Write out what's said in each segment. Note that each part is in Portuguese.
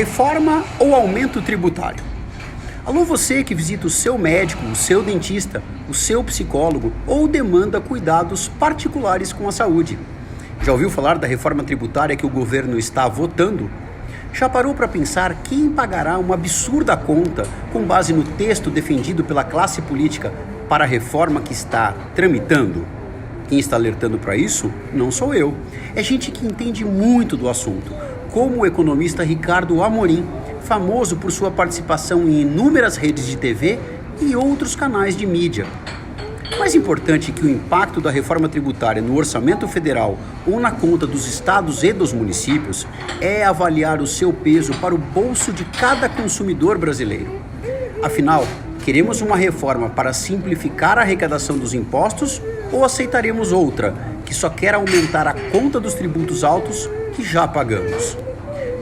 Reforma ou aumento tributário? Alô, você que visita o seu médico, o seu dentista, o seu psicólogo ou demanda cuidados particulares com a saúde. Já ouviu falar da reforma tributária que o governo está votando? Já parou para pensar quem pagará uma absurda conta com base no texto defendido pela classe política para a reforma que está tramitando? Quem está alertando para isso não sou eu. É gente que entende muito do assunto, como o economista Ricardo Amorim, famoso por sua participação em inúmeras redes de TV e outros canais de mídia. Mais importante que o impacto da reforma tributária no orçamento federal ou na conta dos estados e dos municípios é avaliar o seu peso para o bolso de cada consumidor brasileiro. Afinal, queremos uma reforma para simplificar a arrecadação dos impostos ou aceitaremos outra, que só quer aumentar a conta dos tributos altos que já pagamos?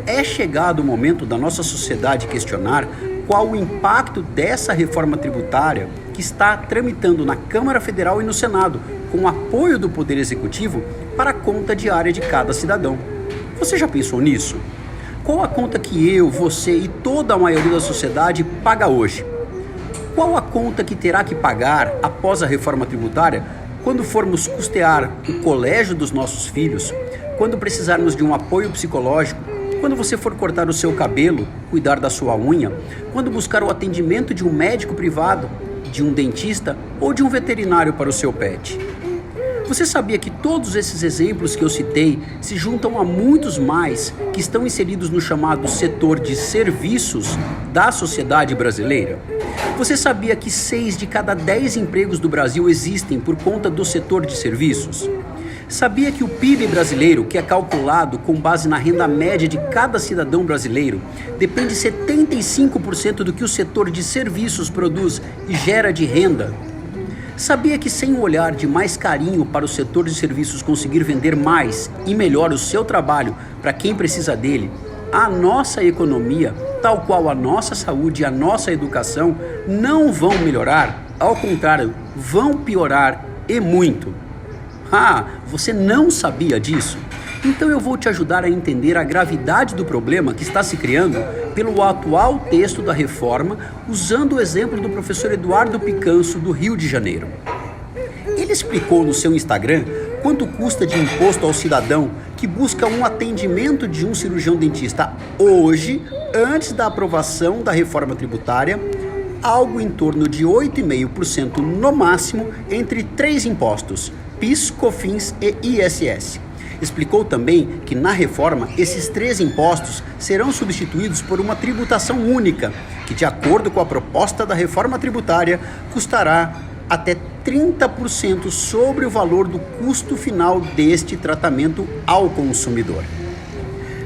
É chegado o momento da nossa sociedade questionar qual o impacto dessa reforma tributária que está tramitando na Câmara Federal e no Senado, com o apoio do Poder Executivo para a conta diária de cada cidadão. Você já pensou nisso? Qual a conta que eu, você e toda a maioria da sociedade paga hoje? Qual a conta que terá que pagar após a reforma tributária quando formos custear o colégio dos nossos filhos, quando precisarmos de um apoio psicológico, quando você for cortar o seu cabelo, cuidar da sua unha, quando buscar o atendimento de um médico privado, de um dentista ou de um veterinário para o seu pet? Você sabia que todos esses exemplos que eu citei se juntam a muitos mais que estão inseridos no chamado setor de serviços da sociedade brasileira? Você sabia que 6 de cada 10 empregos do Brasil existem por conta do setor de serviços? Sabia que o PIB brasileiro, que é calculado com base na renda média de cada cidadão brasileiro, depende 75% do que o setor de serviços produz e gera de renda? Sabia que sem um olhar de mais carinho para o setor de serviços conseguir vender mais e melhor o seu trabalho para quem precisa dele, a nossa economia, tal qual a nossa saúde e a nossa educação, não vão melhorar, ao contrário, vão piorar e muito. Ah, você não sabia disso? Então eu vou te ajudar a entender a gravidade do problema que está se criando pelo atual texto da reforma, usando o exemplo do professor Eduardo Picanso, do Rio de Janeiro. Ele explicou no seu Instagram quanto custa de imposto ao cidadão que busca um atendimento de um cirurgião dentista hoje, antes da aprovação da reforma tributária, algo em torno de 8,5% no máximo entre 3 impostos, PIS, COFINS e ISS. Explicou também que na reforma esses 3 impostos serão substituídos por uma tributação única, que de acordo com a proposta da reforma tributária custará até 30% sobre o valor do custo final deste tratamento ao consumidor.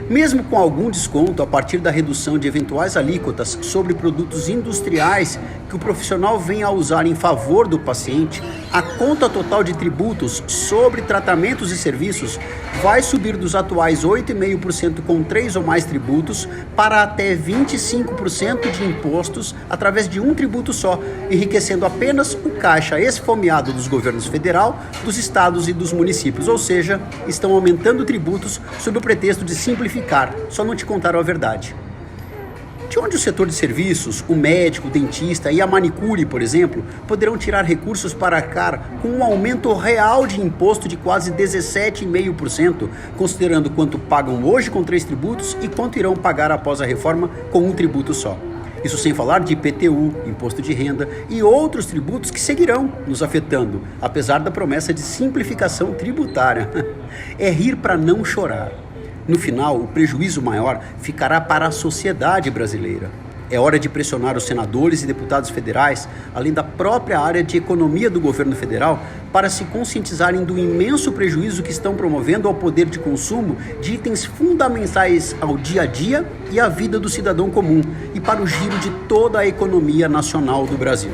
Mesmo com algum desconto a partir da redução de eventuais alíquotas sobre produtos industriais que o profissional venha a usar em favor do paciente, a conta total de tributos sobre tratamentos e serviços vai subir dos atuais 8,5% com 3 ou mais tributos para até 25% de impostos através de um tributo só, enriquecendo apenas o caixa esfomeado dos governos federal, dos estados e dos municípios, ou seja, estão aumentando tributos sob o pretexto de simplificar, só não te contaram a verdade. De onde o setor de serviços, o médico, o dentista e a manicure, por exemplo, poderão tirar recursos para arcar com um aumento real de imposto de quase 17,5%, considerando quanto pagam hoje com 3 tributos e quanto irão pagar após a reforma com um tributo só. Isso sem falar de IPTU, imposto de renda e outros tributos que seguirão nos afetando, apesar da promessa de simplificação tributária. É rir para não chorar. No final, o prejuízo maior ficará para a sociedade brasileira. É hora de pressionar os senadores e deputados federais, além da própria área de economia do governo federal, para se conscientizarem do imenso prejuízo que estão promovendo ao poder de consumo de itens fundamentais ao dia a dia e à vida do cidadão comum e para o giro de toda a economia nacional do Brasil.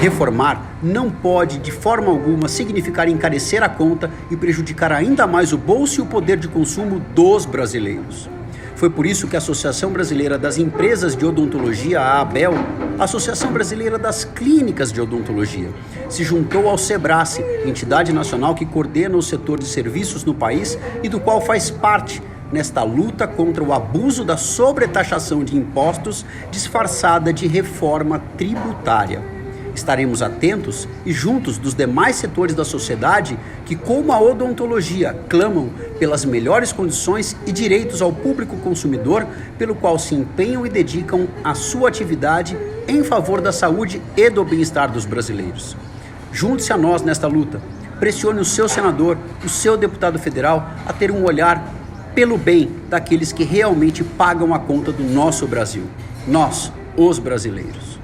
Reformar não pode, de forma alguma, significar encarecer a conta e prejudicar ainda mais o bolso e o poder de consumo dos brasileiros. Foi por isso que a Associação Brasileira das Empresas de Odontologia, a ABEL, a Associação Brasileira das Clínicas de Odontologia, se juntou ao SEBRACE, entidade nacional que coordena o setor de serviços no país e do qual faz parte, nesta luta contra o abuso da sobretaxação de impostos disfarçada de reforma tributária. Estaremos atentos e juntos dos demais setores da sociedade que, como a odontologia, clamam pelas melhores condições e direitos ao público consumidor, pelo qual se empenham e dedicam a sua atividade em favor da saúde e do bem-estar dos brasileiros. Junte-se a nós nesta luta. Pressione o seu senador, o seu deputado federal a ter um olhar pelo bem daqueles que realmente pagam a conta do nosso Brasil. Nós, os brasileiros.